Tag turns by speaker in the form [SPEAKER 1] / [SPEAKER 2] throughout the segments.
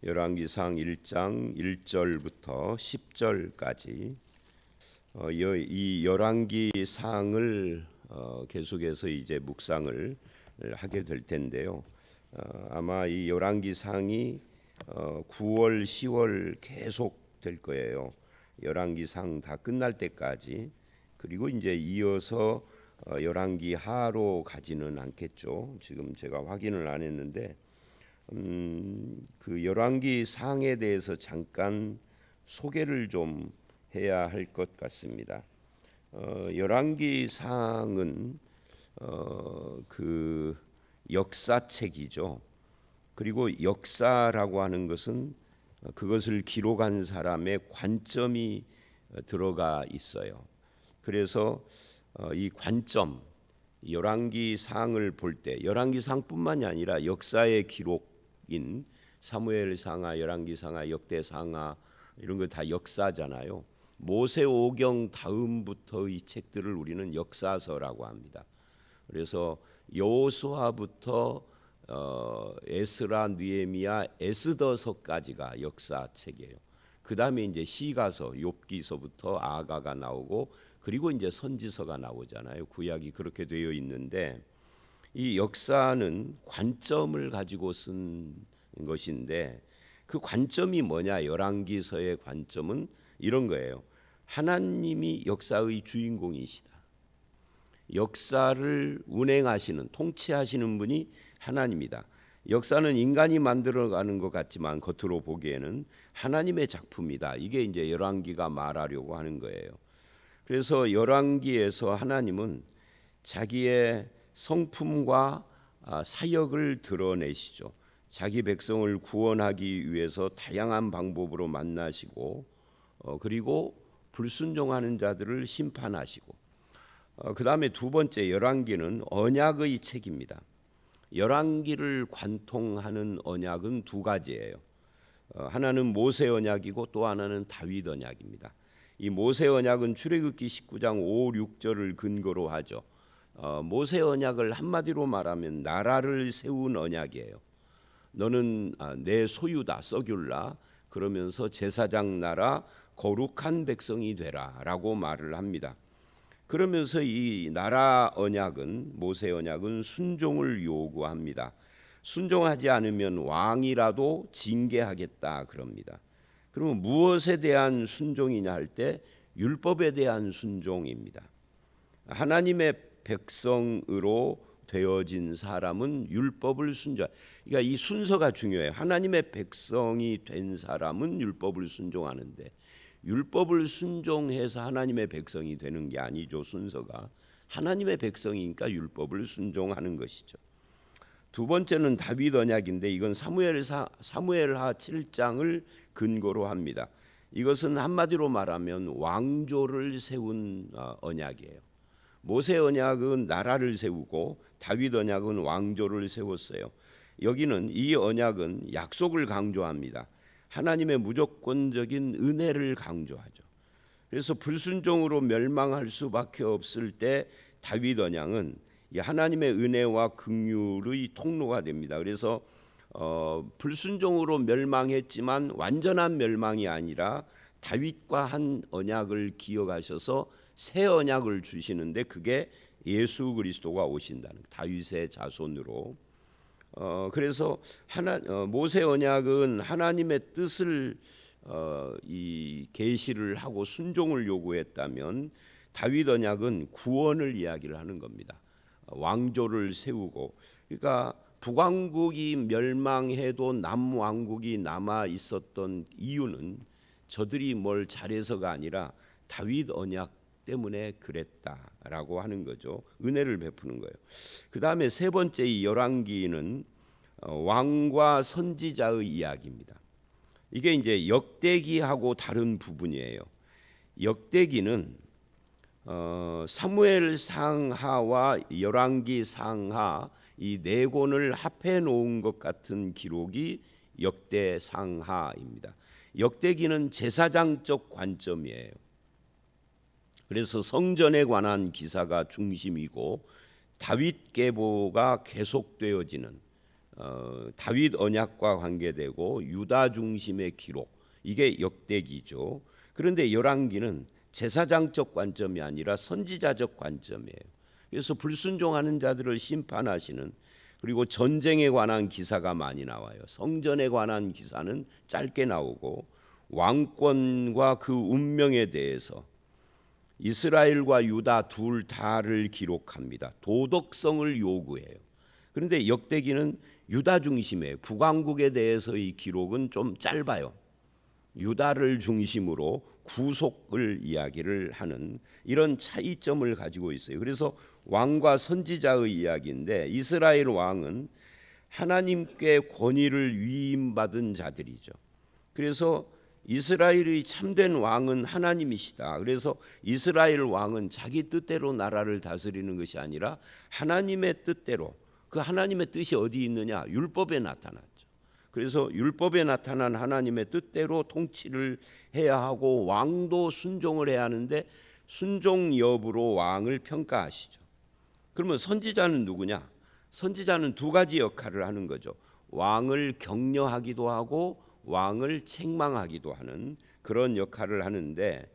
[SPEAKER 1] 열왕기상 1장 1절부터 10절까지 이 열왕기상을 계속해서 이제 묵상을 하게 될 텐데요. 아마 이 열왕기상이 9월, 10월 계속 될 거예요. 열왕기상 다 끝날 때까지. 그리고 이제 이어서 열왕기하로 가지는 않겠죠. 지금 제가 확인을 안 했는데 그 열왕기상에 대해서 잠깐 소개를 좀 해야 할 것 같습니다. 열왕기상은 그 역사책이죠. 그리고 역사라고 하는 것은 그것을 기록한 사람의 관점이 들어가 있어요. 그래서 이 관점, 열왕기상을 볼 때 열왕기상뿐만이 아니라 역사의 기록인 사무엘상하, 열왕기상하, 역대상하 이런 거 다 역사잖아요. 모세오경 다음부터의 책들을 우리는 역사서라고 합니다. 그래서 여호수아부터 에스라, 느헤미야, 에스더서까지가 역사책이에요. 그 다음에 이제 시가서, 욥기서부터 아가가 나오고 그리고 이제 선지서가 나오잖아요. 구약이 그렇게 되어 있는데 이 역사는 관점을 가지고 쓴 것인데 그 관점이 뭐냐? 열왕기서의 관점은 이런 거예요. 하나님이 역사의 주인공이시다. 역사를 운행하시는, 통치하시는 분이 하나님이다. 역사는 인간이 만들어가는 것 같지만 겉으로 보기에는 하나님의 작품이다. 이게 이제 열왕기가 말하려고 하는 거예요. 그래서 열왕기에서 하나님은 자기의 성품과 사역을 드러내시죠. 자기 백성을 구원하기 위해서 다양한 방법으로 만나시고 그리고 불순종하는 자들을 심판하시고 그 다음에 두 번째 열왕기는 언약의 책입니다. 열왕기를 관통하는 언약은 두 가지예요. 하나는 모세 언약이고 또 하나는 다윗 언약입니다. 이 모세 언약은 출애굽기 19장 5, 6절을 근거로 하죠. 모세 언약을 한마디로 말하면 나라를 세운 언약이에요. 너는 내 소유다, 서귤라. 그러면서 제사장 나라, 거룩한 백성이 되라라고 말을 합니다. 그러면서 이 나라 언약은, 모세 언약은 순종을 요구합니다. 순종하지 않으면 왕이라도 징계하겠다 그럽니다. 그러면 무엇에 대한 순종이냐 할 때 율법에 대한 순종입니다. 하나님의 백성으로 되어진 사람은 율법을 순종. 그러니까 이 순서가 중요해요. 하나님의 백성이 된 사람은 율법을 순종하는데 율법을 순종해서 하나님의 백성이 되는 게 아니죠. 순서가 하나님의 백성이니까 율법을 순종하는 것이죠. 두 번째는 다윗 언약인데 이건 사무엘하 7장을 근거로 합니다. 이것은 한마디로 말하면 왕조를 세운 언약이에요. 모세 언약은 나라를 세우고 다윗 언약은 왕조를 세웠어요. 여기는 이 언약은 약속을 강조합니다. 하나님의 무조건적인 은혜를 강조하죠. 그래서 불순종으로 멸망할 수밖에 없을 때 다윗 언약은 하나님의 은혜와 긍휼의 통로가 됩니다. 그래서 불순종으로 멸망했지만 완전한 멸망이 아니라 다윗과 한 언약을 기억하셔서 새 언약을 주시는데 그게 예수 그리스도가 오신다는 다윗의 자손으로. 그래서 모세 언약은 하나님의 뜻을 이 계시를 하고 순종을 요구했다면 다윗 언약은 구원을 이야기를 하는 겁니다. 왕조를 세우고 그러니까 북왕국이 멸망해도 남왕국이 남아 있었던 이유는 저들이 뭘 잘해서가 아니라 다윗 언약 때문에 그랬다라고 하는 거죠. 은혜를 베푸는 거예요. 그 다음에 세 번째 이 열왕기는 왕과 선지자의 이야기입니다. 이게 이제 역대기하고 다른 부분이에요. 역대기는 사무엘 상하와 열왕기 상하 이 네 권을 합해 놓은 것 같은 기록이 역대 상하입니다. 역대기는 제사장적 관점이에요. 그래서 성전에 관한 기사가 중심이고 다윗 계보가 계속되어지는 다윗 언약과 관계되고 유다 중심의 기록, 이게 역대기죠. 그런데 열왕기는 제사장적 관점이 아니라 선지자적 관점이에요. 그래서 불순종하는 자들을 심판하시는, 그리고 전쟁에 관한 기사가 많이 나와요. 성전에 관한 기사는 짧게 나오고 왕권과 그 운명에 대해서 이스라엘과 유다 둘 다를 기록합니다. 도덕성을 요구해요. 그런데 역대기는 유다 중심의 북왕국에 대해서의 기록은 좀 짧아요. 유다를 중심으로 구속을 이야기를 하는 이런 차이점을 가지고 있어요. 그래서 왕과 선지자의 이야기인데, 이스라엘 왕은 하나님께 권위를 위임받은 자들이죠. 그래서 이스라엘의 참된 왕은 하나님이시다. 그래서 이스라엘 왕은 자기 뜻대로 나라를 다스리는 것이 아니라 하나님의 뜻대로, 그 하나님의 뜻이 어디 있느냐? 율법에 나타났죠. 그래서 율법에 나타난 하나님의 뜻대로 통치를 해야 하고 왕도 순종을 해야 하는데 순종 여부로 왕을 평가하시죠. 그러면 선지자는 누구냐? 선지자는 두 가지 역할을 하는 거죠. 왕을 격려하기도 하고 왕을 책망하기도 하는 그런 역할을 하는데,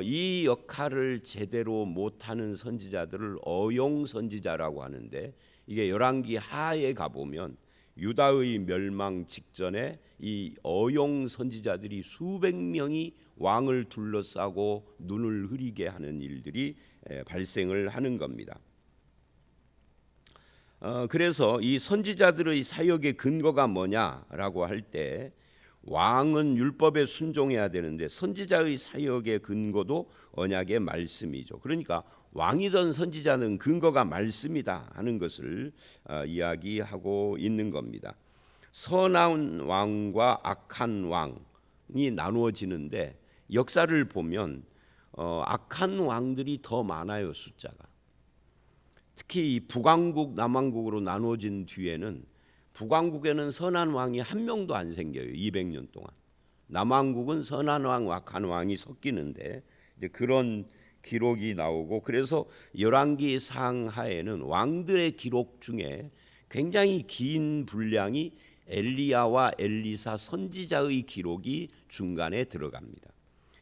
[SPEAKER 1] 이 역할을 제대로 못하는 선지자들을 어용 선지자라고 하는데, 이게 열왕기 하에 가보면 유다의 멸망 직전에 이 어용 선지자들이 수백 명이 왕을 둘러싸고 눈을 흐리게 하는 일들이 발생을 하는 겁니다. 그래서 이 선지자들의 사역의 근거가 뭐냐라고 할 때, 왕은 율법에 순종해야 되는데 선지자의 사역의 근거도 언약의 말씀이죠. 그러니까 왕이든 선지자는 근거가 말씀이다 하는 것을 이야기하고 있는 겁니다. 선한 왕과 악한 왕이 나누어지는데, 역사를 보면 악한 왕들이 더 많아요, 숫자가. 특히 북왕국, 남왕국으로 나누어진 뒤에는 북왕국에는 선한 왕이 한 명도 안 생겨요. 200년 동안. 남왕국은 선한 왕, 악한 왕이 섞이는데 이제 그런 기록이 나오고, 그래서 열왕기 상하에는 왕들의 기록 중에 굉장히 긴 분량이 엘리야와 엘리사 선지자의 기록이 중간에 들어갑니다.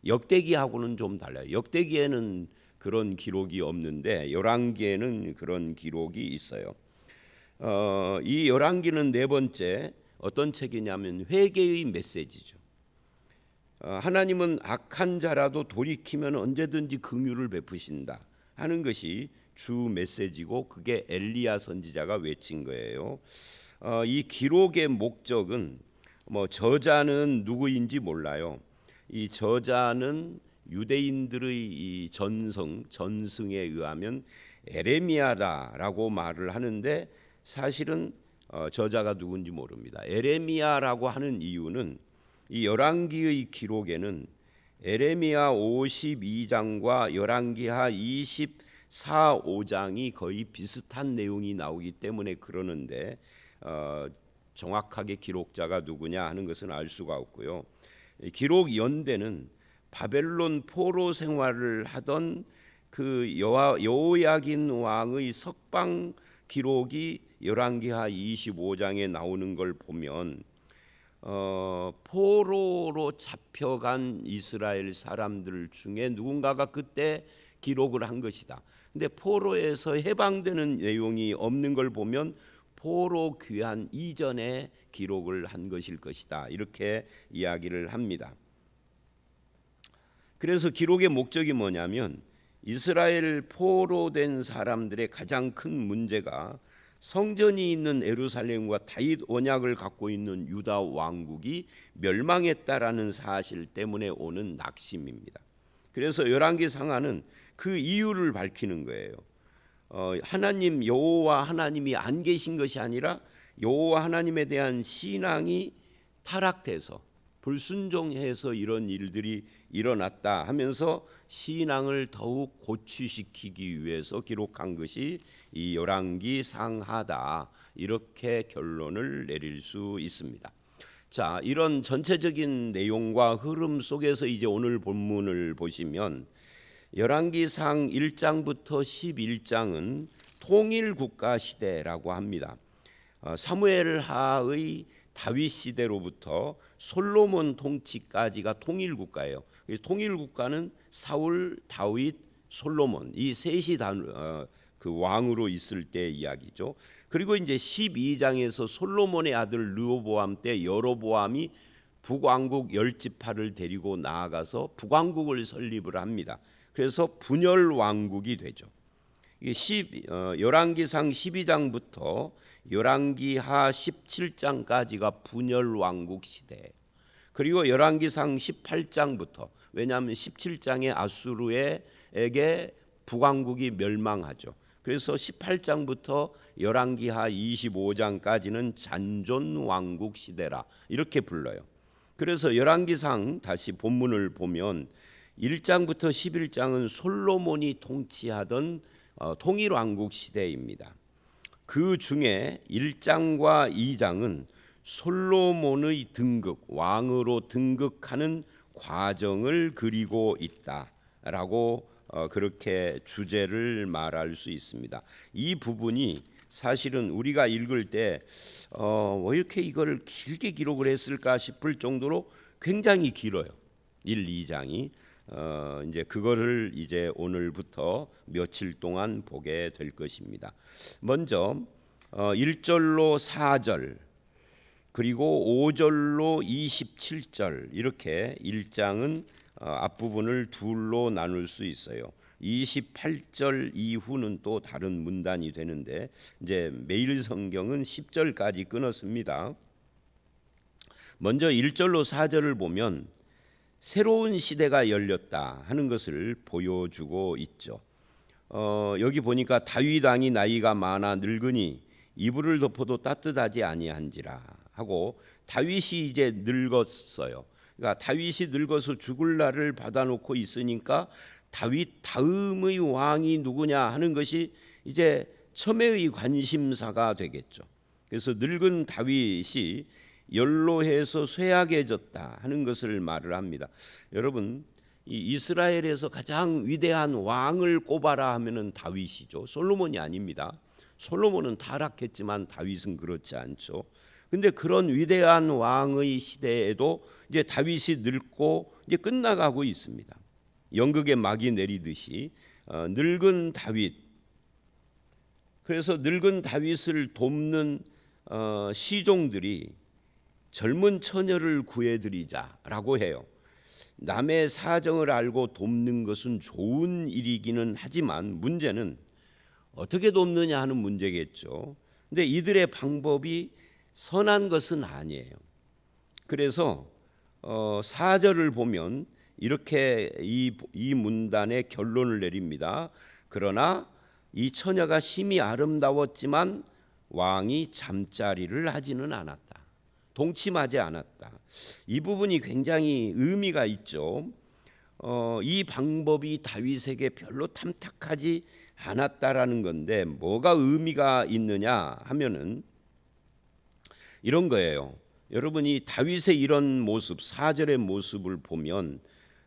[SPEAKER 1] 역대기하고는 좀 달라요. 역대기에는 그런 기록이 없는데 열왕기에는 그런 기록이 있어요. 이 열왕기는 네 번째 어떤 책이냐면 회개의 메시지죠. 하나님은 악한 자라도 돌이키면 언제든지 긍휼을 베푸신다 하는 것이 주 메시지고, 그게 엘리야 선지자가 외친 거예요. 이 기록의 목적은 저자는 누구인지 몰라요. 이 저자는 유대인들의 이 전승에 의하면 에레미야다라고 말을 하는데, 사실은 저자가 누군지 모릅니다. 에레미야라고 하는 이유는 이 열왕기의 기록에는 에레미야 52장과 열왕기하 24, 5장이 거의 비슷한 내용이 나오기 때문에 그러는데, 정확하게 기록자가 누구냐 하는 것은 알 수가 없고요. 기록 연대는 바벨론 포로 생활을 하던 그 여호야긴 왕의 석방 기록이 열왕기하 25장에 나오는 걸 보면 포로로 잡혀간 이스라엘 사람들 중에 누군가가 그때 기록을 한 것이다. 근데 포로에서 해방되는 내용이 없는 걸 보면 포로 귀환 이전에 기록을 한 것일 것이다, 이렇게 이야기를 합니다. 그래서 기록의 목적이 뭐냐면, 이스라엘 포로된 사람들의 가장 큰 문제가 성전이 있는 예루살렘과 다윗 언약을 갖고 있는 유다 왕국이 멸망했다라는 사실 때문에 오는 낙심입니다. 그래서 열왕기 상하는 그 이유를 밝히는 거예요. 하나님 여호와 하나님이 안 계신 것이 아니라 여호와 하나님에 대한 신앙이 타락돼서 불순종해서 이런 일들이 일어났다 하면서 신앙을 더욱 고취시키기 위해서 기록한 것이 이 열왕기 상하다, 이렇게 결론을 내릴 수 있습니다. 자, 이런 전체적인 내용과 흐름 속에서 이제 오늘 본문을 보시면 열왕기상 1장부터 11장은 통일 국가 시대라고 합니다. 사무엘하의 다윗 시대로부터 솔로몬 통치까지가 통일 국가예요. 통일 국가는 사울, 다윗, 솔로몬 이 셋이 그 왕으로 있을 때 이야기죠. 그리고 이제 12장에서 솔로몬의 아들 르호보암 때 여로보암이 북왕국 10지파를 데리고 나아가서 북왕국을 설립을 합니다. 그래서 분열 왕국이 되죠. 열왕기상 12장부터 열왕기하 17장까지가 분열 왕국 시대. 그리고 열왕기상 18장부터 왜냐하면 17장에 아수르에게 북왕국이 멸망하죠. 그래서 18장부터 열왕기하 25장까지는 잔존 왕국 시대라 이렇게 불러요. 그래서 열왕기상 다시 본문을 보면 1장부터 11장은 솔로몬이 통치하던 통일 왕국 시대입니다. 그 중에 1장과 2장은 솔로몬의 등극, 왕으로 등극하는 과정을 그리고 있다라고 그렇게 주제를 말할 수 있습니다. 이 부분이 사실은 우리가 읽을 때 왜 이렇게 이걸 길게 기록을 했을까 싶을 정도로 굉장히 길어요. 1, 2장이 이제 그거를 이제 오늘부터 며칠 동안 보게 될 것입니다. 먼저 1절로 4절 그리고 5절로 27절 이렇게 1장은 앞부분을 둘로 나눌 수 있어요. 28절 이후는 또 다른 문단이 되는데 이제 매일 성경은 10절까지 끊었습니다. 먼저 1절로 4절을 보면 새로운 시대가 열렸다 하는 것을 보여주고 있죠. 여기 보니까 다윗 왕이 나이가 많아 늙으니 이불을 덮어도 따뜻하지 아니한지라 하고 다윗이 이제 늙었어요. 그러니까 다윗이 늙어서 죽을 날을 받아놓고 있으니까 다윗 다음의 왕이 누구냐 하는 것이 이제 첨예의 관심사가 되겠죠. 그래서 늙은 다윗이 연로해서 쇠약해졌다 하는 것을 말을 합니다. 여러분, 이 이스라엘에서 가장 위대한 왕을 꼽아라 하면은 다윗이죠. 솔로몬이 아닙니다. 솔로몬은 타락했지만 다윗은 그렇지 않죠. 근데 그런 위대한 왕의 시대에도 이제 다윗이 늙고 이제 끝나가고 있습니다. 연극의 막이 내리듯이 늙은 다윗. 그래서 늙은 다윗을 돕는 시종들이 젊은 처녀를 구해드리자라고 해요. 남의 사정을 알고 돕는 것은 좋은 일이기는 하지만 문제는 어떻게 돕느냐 하는 문제겠죠. 근데 이들의 방법이 선한 것은 아니에요. 그래서 4절을 보면 이렇게 이 문단의 결론을 내립니다. 그러나 이 처녀가 심히 아름다웠지만 왕이 잠자리를 하지는 않았다. 동침하지 않았다. 이 부분이 굉장히 의미가 있죠. 이 방법이 다윗에게 별로 탐탁하지 않았다라는 건데 뭐가 의미가 있느냐 하면은 이런 거예요. 여러분이 다윗의 이런 모습, 4절의 모습을 보면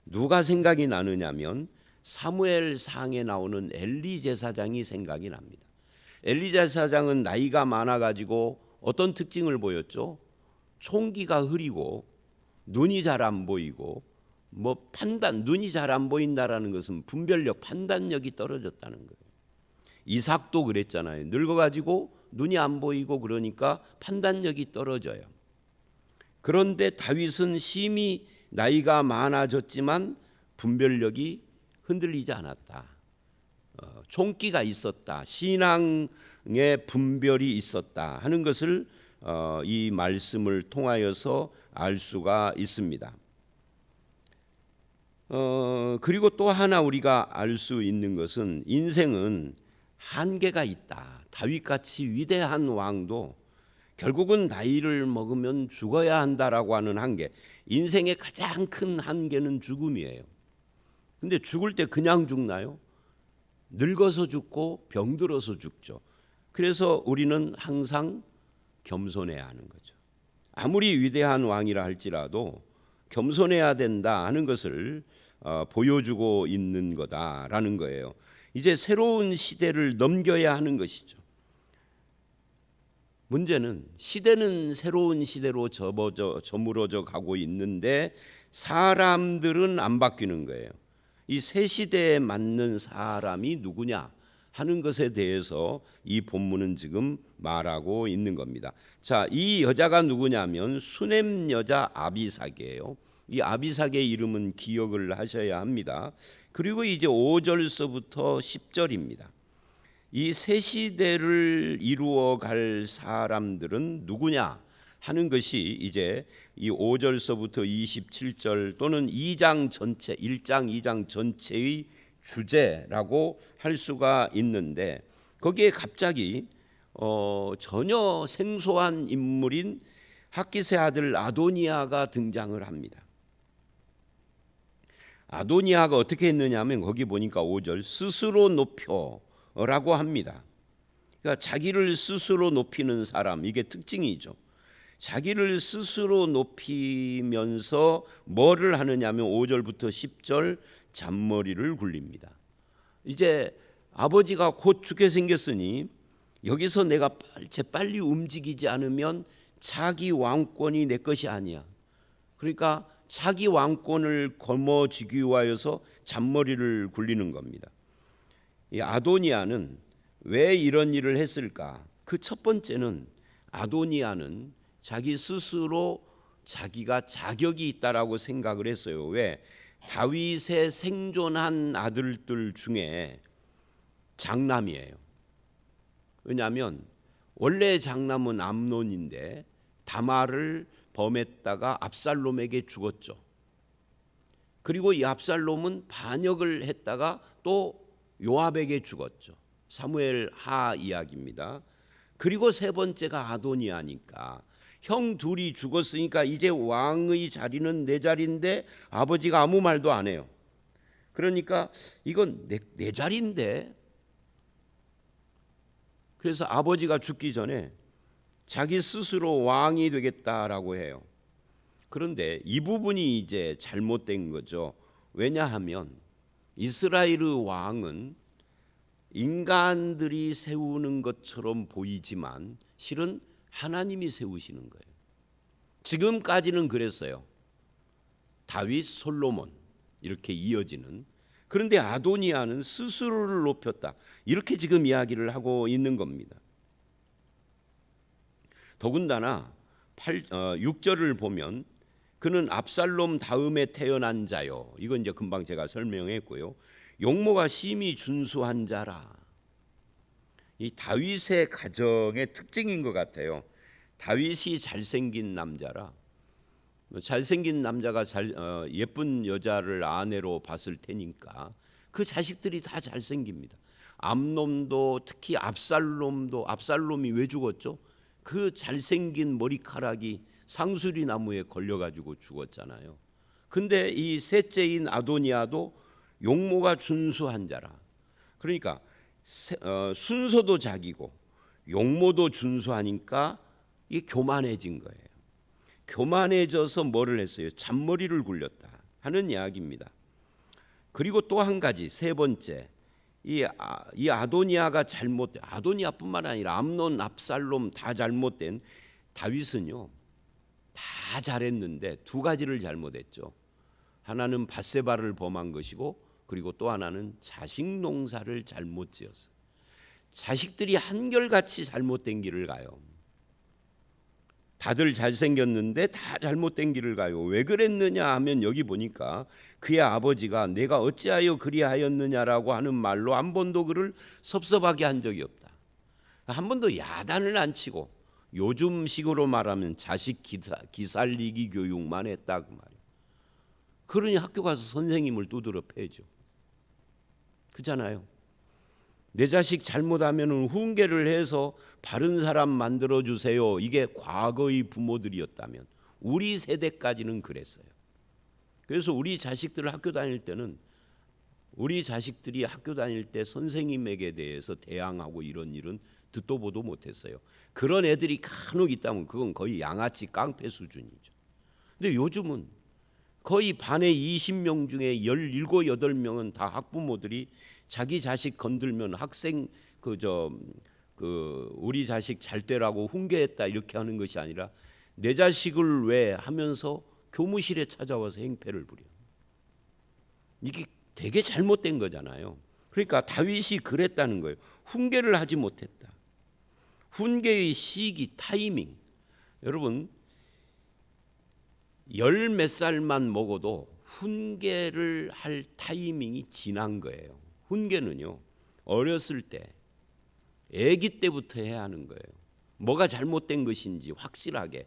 [SPEAKER 1] 누가 생각이 나느냐면 사무엘상에 나오는 엘리 제사장이 생각이 납니다. 엘리 제사장은 나이가 많아가지고 어떤 특징을 보였죠? 총기가 흐리고 눈이 잘 안 보이고 눈이 잘 안 보인다라는 것은 분별력, 판단력이 떨어졌다는 거예요. 이삭도 그랬잖아요. 늙어가지고 눈이 안 보이고 그러니까 판단력이 떨어져요. 그런데 다윗은 심히 나이가 많아졌지만 분별력이 흔들리지 않았다. 총기가 있었다. 신앙의 분별이 있었다 하는 것을 이 말씀을 통하여서 알 수가 있습니다. 그리고 또 하나 우리가 알 수 있는 것은 인생은 한계가 있다. 다윗같이 위대한 왕도 결국은 나이를 먹으면 죽어야 한다라고 하는 한계. 인생의 가장 큰 한계는 죽음이에요. 근데 죽을 때 그냥 죽나요? 늙어서 죽고 병들어서 죽죠. 그래서 우리는 항상 겸손해야 하는 거죠. 아무리 위대한 왕이라 할지라도 겸손해야 된다 하는 것을 보여주고 있는 거다라는 거예요. 이제 새로운 시대를 넘겨야 하는 것이죠. 문제는 시대는 새로운 시대로 저물어져 가고 있는데 사람들은 안 바뀌는 거예요. 이 새 시대에 맞는 사람이 누구냐 하는 것에 대해서 이 본문은 지금 말하고 있는 겁니다. 자, 이 여자가 누구냐면 수넴 여자 아비삭이에요. 이 아비삭의 이름은 기억을 하셔야 합니다. 그리고 이제 5절서부터 10절입니다. 이 새 시대를 이루어갈 사람들은 누구냐 하는 것이 이제 이 5절서부터 27절 또는 2장 전체, 1장 2장 전체의 주제라고 할 수가 있는데, 거기에 갑자기 전혀 생소한 인물인 학기세 아들 아도니아가 등장을 합니다. 아도니아가 어떻게 했느냐 하면 거기 보니까 5절 스스로 높여라고 합니다. 그러니까 자기를 스스로 높이는 사람, 이게 특징이죠. 자기를 스스로 높이면서 뭐를 하느냐면 5절부터 10절 잔머리를 굴립니다. 이제 아버지가 곧 죽게 생겼으니 여기서 내가 재빨리 움직이지 않으면 자기 왕권이 내 것이 아니야. 그러니까 자기 왕권을 거머쥐기 위하여서 잔머리를 굴리는 겁니다. 이 아도니아는 왜 이런 일을 했을까? 그 첫 번째는 아도니아는 자기 스스로 자기가 자격이 있다라고 생각을 했어요. 왜? 다윗의 생존한 아들들 중에 장남이에요. 왜냐하면 원래 장남은 암논인데 다말을 범했다가 압살롬에게 죽었죠. 그리고 이 압살롬은 반역을 했다가 또 요압에게 죽었죠. 사무엘 하 이야기입니다. 그리고 세 번째가 아도니아니까 형 둘이 죽었으니까 이제 왕의 자리는 내 자리인데 아버지가 아무 말도 안 해요. 그러니까 이건 내 자리인데. 그래서 아버지가 죽기 전에 자기 스스로 왕이 되겠다라고 해요. 그런데 이 부분이 이제 잘못된 거죠. 왜냐하면 이스라엘의 왕은 인간들이 세우는 것처럼 보이지만 실은 하나님이 세우시는 거예요. 지금까지는 그랬어요. 다윗, 솔로몬 이렇게 이어지는. 그런데 아도니아는 스스로를 높였다. 이렇게 지금 이야기를 하고 있는 겁니다. 더군다나 6절을 보면 그는 압살롬 다음에 태어난 자요. 이건 이제 금방 제가 설명했고요. 용모가 심히 준수한 자라. 이 다윗의 가정의 특징인 것 같아요. 다윗이 잘생긴 남자라. 잘생긴 남자가 예쁜 여자를 아내로 봤을 테니까 그 자식들이 다 잘생깁니다. 암놈도 특히 압살롬이 왜 죽었죠? 그 잘생긴 머리카락이 상수리 나무에 걸려가지고 죽었잖아요. 근데 이 셋째인 아도니아도 용모가 준수한 자라. 그러니까 순서도 자기고 용모도 준수하니까 이 교만해진 거예요. 교만해져서 뭐를 했어요? 잔머리를 굴렸다 하는 이야기입니다. 그리고 또 한 가지, 세 번째, 이 아도니아가 아도니아뿐만 아니라 암논, 압살롬 다 잘못된 다윗은요 다 잘했는데 두 가지를 잘못했죠. 하나는 밧세바를 범한 것이고, 그리고 또 하나는 자식 농사를 잘못 지었어요. 자식들이 한결같이 잘못된 길을 가요. 다들 잘생겼는데 다 잘못된 길을 가요. 왜 그랬느냐 하면 여기 보니까 그의 아버지가 내가 어찌하여 그리하였느냐라고 하는 말로 한 번도 그를 섭섭하게 한 적이 없다. 한 번도 야단을 안 치고 요즘식으로 말하면 자식 기살리기 교육만 했다 그 말이에요. 그러니 학교 가서 선생님을 두드려 패죠. 그잖아요. 내 자식 잘못하면 훈계를 해서 바른 사람 만들어 주세요. 이게 과거의 부모들이었다면 우리 세대까지는 그랬어요. 그래서 우리 자식들 학교 다닐 때는 우리 자식들이 학교 다닐 때 선생님에게 대해서 대항하고 이런 일은 듣도 보도 못했어요. 그런 애들이 간혹 있다면 그건 거의 양아치 깡패 수준이죠. 근데 요즘은 거의 반에 20명 중에 17, 8명은 다 학부모들이 자기 자식 건들면 학생 우리 자식 잘 되라고 훈계했다 이렇게 하는 것이 아니라 내 자식을 왜 하면서 교무실에 찾아와서 행패를 부려. 이게 되게 잘못된 거잖아요. 그러니까 다윗이 그랬다는 거예요. 훈계를 하지 못했다. 훈계의 시기, 타이밍. 여러분 열 몇 살만 먹어도 훈계를 할 타이밍이 지난 거예요. 훈계는요 어렸을 때, 아기 때부터 해야 하는 거예요. 뭐가 잘못된 것인지 확실하게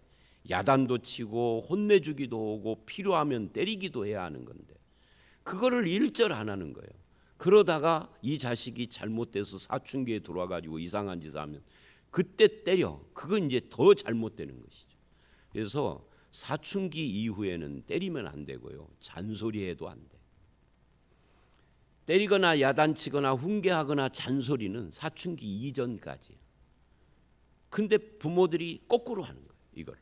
[SPEAKER 1] 야단도 치고 혼내주기도 하고 필요하면 때리기도 해야 하는 건데 그거를 일절 안 하는 거예요. 그러다가 이 자식이 잘못돼서 사춘기에 들어와가지고 이상한 짓을 하면 그때 때려. 그건 이제 더 잘못되는 것이죠. 그래서 사춘기 이후에는 때리면 안 되고요. 잔소리해도 안 돼. 때리거나 야단치거나 훈계하거나 잔소리는 사춘기 이전까지예요. 근데 부모들이 거꾸로 하는 거예요. 이거를.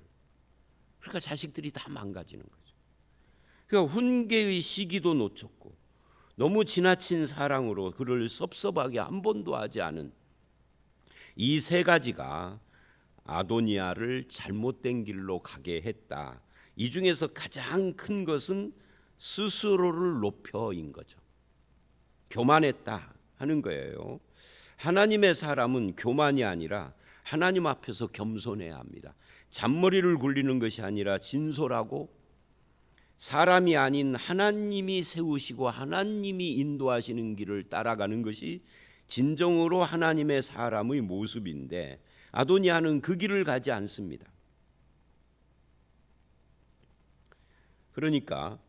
[SPEAKER 1] 그러니까 자식들이 다 망가지는 거죠. 그러니까 훈계의 시기도 놓쳤고 너무 지나친 사랑으로 그를 섭섭하게 한 번도 하지 않은 이 세 가지가 아도니아를 잘못된 길로 가게 했다. 이 중에서 가장 큰 것은 스스로를 높여인 거죠. 교만했다 하는 거예요. 하나님의 사람은 교만이 아니라 하나님 앞에서 겸손해야 합니다. 잔머리를 굴리는 것이 아니라 진솔하고 사람이 아닌 하나님이 세우시고 하나님이 인도하시는 길을 따라가는 것이 진정으로 하나님의 사람의 모습인데 아도니아는 그 길을 가지 않습니다. 그러니까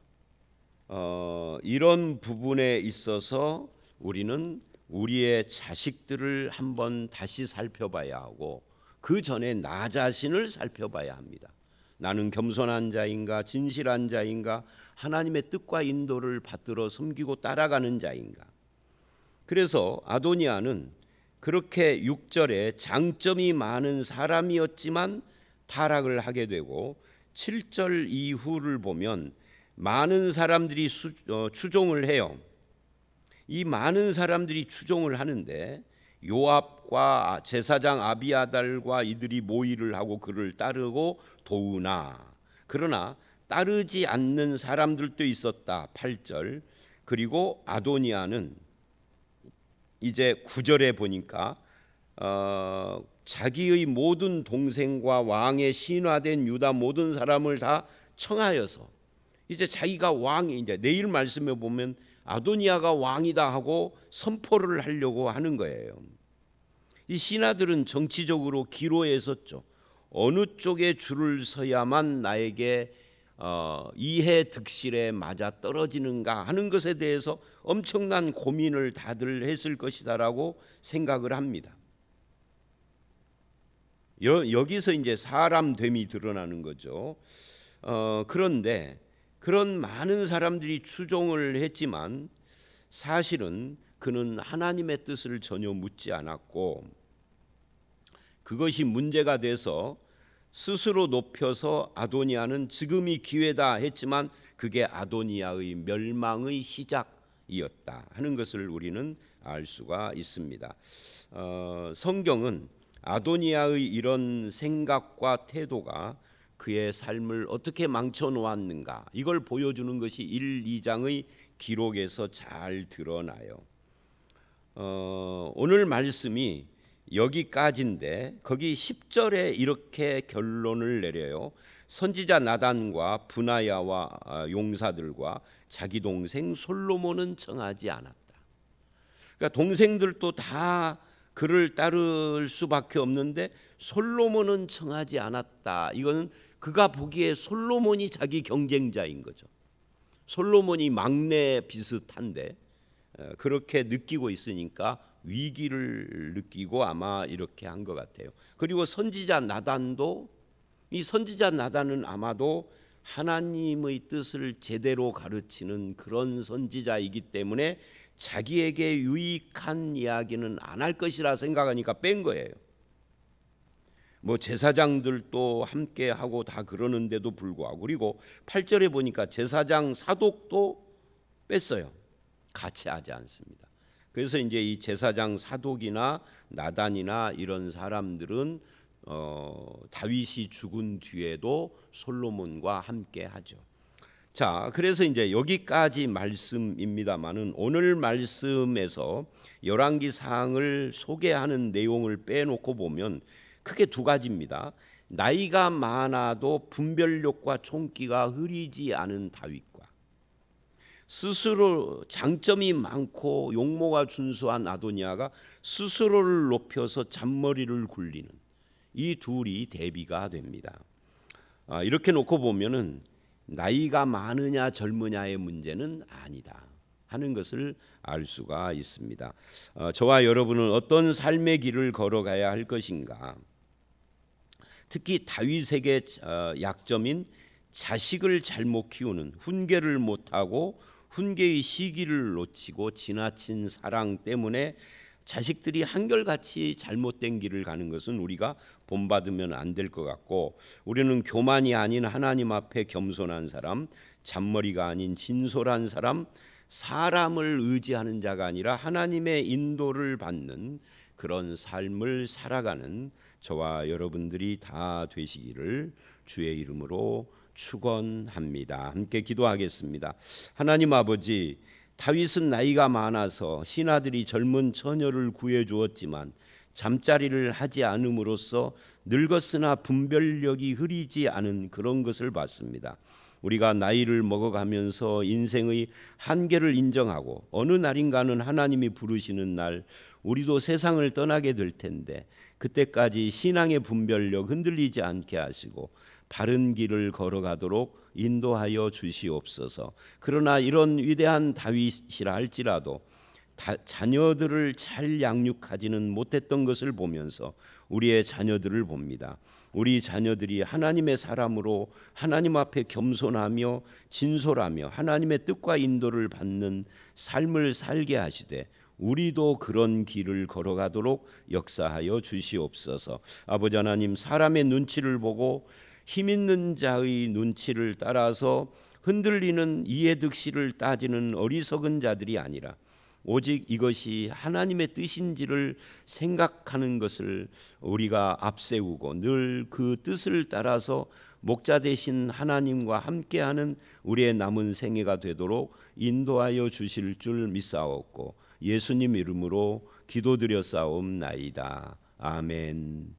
[SPEAKER 1] 이런 부분에 있어서 우리는 우리의 자식들을 한번 다시 살펴봐야 하고 그 전에 나 자신을 살펴봐야 합니다. 나는 겸손한 자인가, 진실한 자인가, 하나님의 뜻과 인도를 받들어 섬기고 따라가는 자인가. 그래서 아도니아는 그렇게 6절에 장점이 많은 사람이었지만 타락을 하게 되고 7절 이후를 보면 많은 사람들이 추종을 해요. 이 많은 사람들이 추종을 하는데 요압과 제사장 아비아달과 이들이 모의를 하고 그를 따르고 도우나 그러나 따르지 않는 사람들도 있었다. 8절. 그리고 아도니아는 이제 9절에 보니까 자기의 모든 동생과 왕에 신화된 유다 모든 사람을 다 청하여서 이제 자기가 왕이 이제 내일 말씀에 보면 아도니아가 왕이다 하고 선포를 하려고 하는 거예요. 이 신하들은 정치적으로 기로에 섰죠. 어느 쪽에 줄을 서야만 나에게 이해 득실에 맞아 떨어지는가 하는 것에 대해서 엄청난 고민을 다들 했을 것이다라고 생각을 합니다. 여기서 이제 사람됨이 드러나는 거죠. 그런데 그런 많은 사람들이 추종을 했지만 사실은 그는 하나님의 뜻을 전혀 묻지 않았고 그것이 문제가 돼서 스스로 높여서 아도니아는 지금이 기회다 했지만 그게 아도니아의 멸망의 시작이었다 하는 것을 우리는 알 수가 있습니다. 성경은 아도니아의 이런 생각과 태도가 그의 삶을 어떻게 망쳐 놓았는가 이걸 보여주는 것이 1, 2장의 기록에서 잘 드러나요. 오늘 말씀이 여기까지인데 거기 10절에 이렇게 결론을 내려요. 선지자 나단과 브나야와 용사들과 자기 동생 솔로몬은 청하지 않았다. 그러니까 동생들도 다 그를 따를 수밖에 없는데 솔로몬은 청하지 않았다. 이거는 그가 보기에 솔로몬이 자기 경쟁자인 거죠. 솔로몬이 막내 비슷한데 그렇게 느끼고 있으니까 위기를 느끼고 아마 이렇게 한 것 같아요. 그리고 선지자 나단도 이 선지자 나단은 아마도 하나님의 뜻을 제대로 가르치는 그런 선지자이기 때문에 자기에게 유익한 이야기는 안 할 것이라 생각하니까 뺀 거예요. 뭐 제사장들도 함께 하고 다 그러는데도 불구하고 그리고 8절에 보니까 제사장 사독도 뺐어요. 같이 하지 않습니다. 그래서 이제 이 제사장 사독이나 나단이나 이런 사람들은 다윗이 죽은 뒤에도 솔로몬과 함께 하죠. 자, 그래서 이제 여기까지 말씀입니다만은 오늘 말씀에서 열왕기 사항을 소개하는 내용을 빼놓고 보면 크게 두 가지입니다. 나이가 많아도 분별력과 총기가 흐리지 않은 다윗과 스스로 장점이 많고 용모가 준수한 아도니아가 스스로를 높여서 잔머리를 굴리는 이 둘이 대비가 됩니다. 이렇게 놓고 보면은 나이가 많으냐 젊으냐의 문제는 아니다 하는 것을 알 수가 있습니다. 저와 여러분은 어떤 삶의 길을 걸어가야 할 것인가? 특히 다윗에게 약점인 자식을 잘못 키우는, 훈계를 못하고 훈계의 시기를 놓치고 지나친 사랑 때문에 자식들이 한결같이 잘못된 길을 가는 것은 우리가 본받으면 안 될 것 같고, 우리는 교만이 아닌 하나님 앞에 겸손한 사람, 잔머리가 아닌 진솔한 사람, 사람을 의지하는 자가 아니라 하나님의 인도를 받는 그런 삶을 살아가는 저와 여러분들이 다 되시기를 주의 이름으로 축원합니다. 함께 기도하겠습니다. 하나님 아버지, 다윗은 나이가 많아서 신하들이 젊은 처녀를 구해 주었지만 잠자리를 하지 않음으로써 늙었으나 분별력이 흐리지 않은 그런 것을 봤습니다. 우리가 나이를 먹어가면서 인생의 한계를 인정하고 어느 날인가는 하나님이 부르시는 날 우리도 세상을 떠나게 될 텐데 그때까지 신앙의 분별력 흔들리지 않게 하시고 바른 길을 걸어가도록 인도하여 주시옵소서. 그러나 이런 위대한 다윗이라 할지라도 자녀들을 잘 양육하지는 못했던 것을 보면서 우리의 자녀들을 봅니다. 우리 자녀들이 하나님의 사람으로 하나님 앞에 겸손하며 진솔하며 하나님의 뜻과 인도를 받는 삶을 살게 하시되 우리도 그런 길을 걸어가도록 역사하여 주시옵소서. 아버지 하나님, 사람의 눈치를 보고 힘 있는 자의 눈치를 따라서 흔들리는 이해득실을 따지는 어리석은 자들이 아니라 오직 이것이 하나님의 뜻인지를 생각하는 것을 우리가 앞세우고 늘 그 뜻을 따라서 목자 되신 하나님과 함께하는 우리의 남은 생애가 되도록 인도하여 주실 줄 믿사옵고 예수님 이름으로 기도드렸사옵나이다. 아멘.